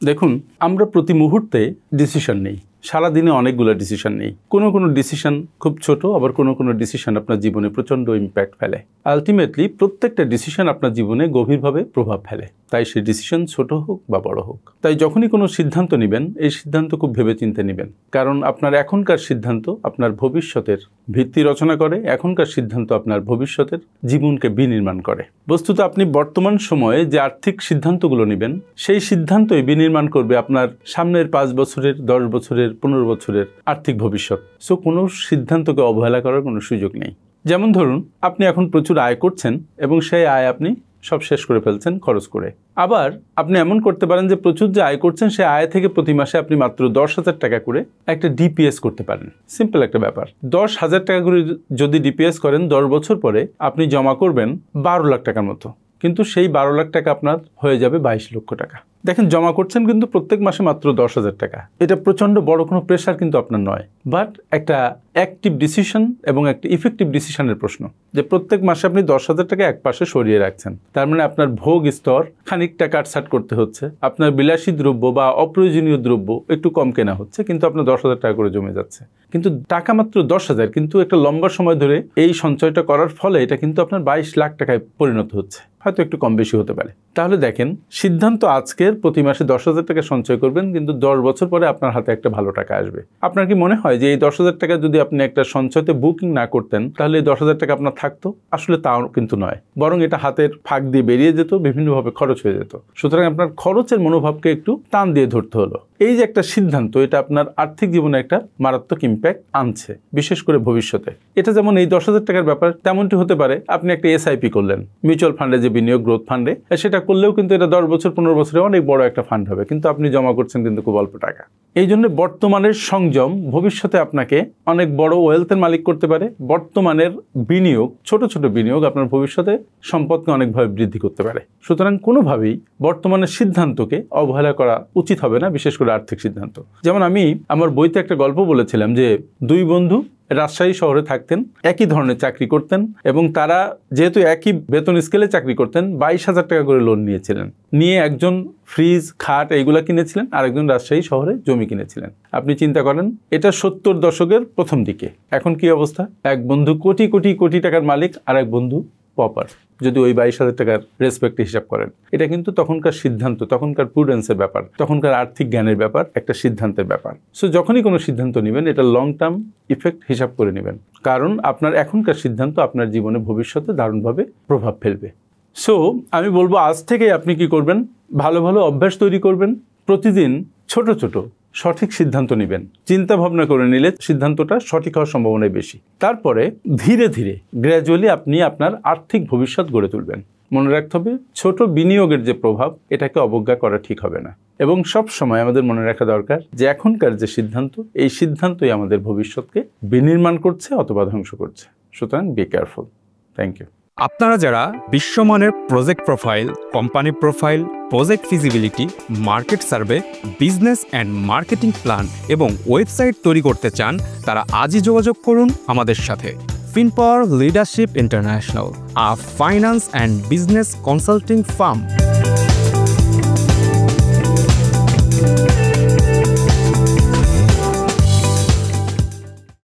দেখুন, আমরা প্রতি মুহূর্তে ডিসিশন নেই, সারাদিনে অনেকগুলো ডিসিশন নেই। কোনো ডিসিশন খুব ছোট, আবার কোনো ডিসিশন আপনার জীবনে প্রচণ্ড ইম্প্যাক্ট ফেলে। আলটিমেটলি প্রত্যেকটা ডিসিশন আপনার জীবনে গভীরভাবে প্রভাব ফেলে, তাই সেই ডিসিশন ছোট হোক বা বড় হোক। তাই যখনই কোনো সিদ্ধান্ত নেবেন, এই সিদ্ধান্ত খুব ভেবেচিন্তে নেবেন, কারণ আপনার এখনকার সিদ্ধান্ত আপনার ভবিষ্যতের ভিত্তি রচনা করে। এখনকার সিদ্ধান্ত আপনার ভবিষ্যতের জীবনকে বিনির্মাণ করে। বস্তুত আপনি বর্তমান সময়ে যে আর্থিক সিদ্ধান্তগুলো নেবেন, সেই সিদ্ধান্তই বিনির্মাণ করবে আপনার সামনের 5 বছরের, 10 বছরের, 15 বছরের আর্থিক ভবিষ্যৎ। সো কোনো সিদ্ধান্তকে অবহেলা করার কোনো সুযোগ নেই। যেমন ধরুন, আপনি এখন প্রচুর আয় করছেন এবং সেই আয় আপনি সব শেষ করে ফেলছেন খরচ করে। আবার আপনি এমন করতে পারেন যে প্রচুর যে আয় করছেন, সেই আয় থেকে প্রতি মাসে আপনি মাত্র 10,000 টাকা করে একটা ডিপিএস করতে পারেন। সিম্পল একটা ব্যাপার। 10,000 টাকা করে যদি ডিপিএস করেন, 10 বছর পরে আপনি জমা করবেন 12 লাখ টাকার মতো, কিন্তু সেই 12 লাখ টাকা আপনার হয়ে যাবে 22 লক্ষ টাকা। দেখেন, জমা করছেন কিন্তু প্রত্যেক মাসে মাত্র 10,000 টাকা। এটা প্রচণ্ড বড় কোনো প্রেশার কিন্তু আপনার নয়, বাট একটা অ্যাক্টিভ ডিসিশন এবং একটা ইফেক্টিভ ডিসিশনের প্রশ্ন, যে প্রত্যেক মাসে আপনি 10,000 টাকা এক পাশে সরিয়ে রাখছেন। তার মানে আপনার ভোগ স্তর খানিকটা কাটছাট করতে হচ্ছে, আপনার বিলাসী দ্রব্য বা অপ্রয়োজনীয় দ্রব্য একটু কম কেনা হচ্ছে, কিন্তু আপনার 10,000 টাকা করে জমে যাচ্ছে। কিন্তু টাকা মাত্র 10,000, কিন্তু একটা লম্বা সময় ধরে এই সঞ্চয়টা করার ফলে এটা কিন্তু আপনার 22 লাখ টাকায় পরিণত হচ্ছে। হয়তো একটু কম বেশি হতে পারে। তাহলে দেখেন, সিদ্ধান্ত আজকের প্রতি মাসে 10,000 টাকা সঞ্চয় করবেন, কিন্তু 10 বছর পরে আপনার হাতে একটা ভালো টাকা আসবে। আপনার কি মনে হয় যে এই 10,000 টাকা যদি আপনি একটা সঞ্চয়তে বুকিং না করতেন, তাহলে এই 10,000 টাকা আপনার থাকতো? আসলে তাও কিন্তু নয়, বরং এটা হাতের ফাঁক দিয়ে বেরিয়ে যেত, বিভিন্নভাবে খরচ হয়ে যেত। সুতরাং আপনার খরচের মনোভাবকে একটু টান দিয়ে ধরতে হলো। এই যে একটা সিদ্ধান্ত, এটা আপনার আর্থিক জীবনে একটা মারাত্মক ইম্প্যাক্ট আনছে, বিশেষ করে ভবিষ্যতে। এটা যেমন এই 10,000 টাকার ব্যাপার, তেমনটি হতে পারে আপনি একটা এসআইপি করলেন, মিউচুয়াল ফান্ডে যে বিনিয়োগ, গ্রোথ ফান্ডে। সেটা করলেও কিন্তু এটা 10 বছর, 15 বছরে অনেক বড় একটা ফান্ড হবে, কিন্তু আপনি জমা করছেন কিন্তু খুব অল্প টাকা। এই জন্য বর্তমানের সংযম ভবিষ্যতে আপনাকে অনেক বড় ওয়েলথের মালিক করতে পারে। বর্তমানের বিনিয়োগ, ছোট ছোট বিনিয়োগ আপনার ভবিষ্যতে সম্পদকে অনেকভাবে বৃদ্ধি করতে পারে। সুতরাং কোনোভাবেই বর্তমানের সিদ্ধান্তকে অবহেলা করা উচিত হবে না, বিশেষ করে আর্থিক সিদ্ধান্ত। যেমন আমি আমার বইতে একটা গল্প বলেছিলাম যে 2 বন্ধু রাজশাহী শহরে থাকতেন, একই ধরনের চাকরি করতেন, এবং তারা যেহেতু একই বেতন স্কেলে চাকরি করতেন, 22,000 টাকা করে লোন নিয়েছিলেন। নিয়ে একজন ফ্রিজ, খাট এইগুলা কিনেছিলেন, আর একজন রাজশাহী শহরে জমি কিনেছিলেন। আপনি চিন্তা করেন, এটা 70 দশকের প্রথম দিকে। এখন কি অবস্থা? এক বন্ধু কোটি কোটি কোটি টাকার মালিক, আর এক বন্ধু পপার, যদি ওই 22,000 টাকার রেসপেক্টে হিসাব করেন। এটা কিন্তু তখনকার সিদ্ধান্ত, তখনকার প্রুডেন্সের ব্যাপার, তখনকার আর্থিক জ্ঞানের ব্যাপার, একটা সিদ্ধান্তের ব্যাপার। সো যখনই কোনো সিদ্ধান্ত নেবেন, এটা লং টার্ম ইফেক্ট হিসাব করে নেবেন, কারণ আপনার এখনকার সিদ্ধান্ত আপনার জীবনে ভবিষ্যতে দারুণভাবে প্রভাব ফেলবে। সো আমি বলবো, আজ থেকেই আপনি কি করবেন, ভালো ভালো অভ্যাস তৈরি করবেন। প্রতিদিন ছোট ছোট সঠিক সিদ্ধান্ত নেবেন। চিন্তা ভাবনা করে নিলে সিদ্ধান্তটা সঠিক হওয়ার সম্ভাবনা বেশি। তারপরে ধীরে ধীরে গ্র্যাজুয়ালি আপনি আপনার আর্থিক ভবিষ্যৎ গড়ে তুলবেন। মনে রাখতে হবে, ছোট বিনিয়োগের যে প্রভাব, এটাকে অবজ্ঞা করা ঠিক হবে না। এবং সব সময় আমাদের মনে রাখা দরকার যে এখনকার যে সিদ্ধান্ত, এই সিদ্ধান্তই আমাদের ভবিষ্যৎকে বিনির্মাণ করছে অথবা ধ্বংস করছে। সুতরাং বি কেয়ারফুল। Thank you. আপনারা যারা বিশ্বমানের project profile, company profile, project feasibility, market survey, business and marketing plan এবং ওয়েবসাইট তৈরি করতে চান, তারা আজই যোগাযোগ করুন আমাদের সাথে। FinPower Leadership International, a finance and business consulting firm.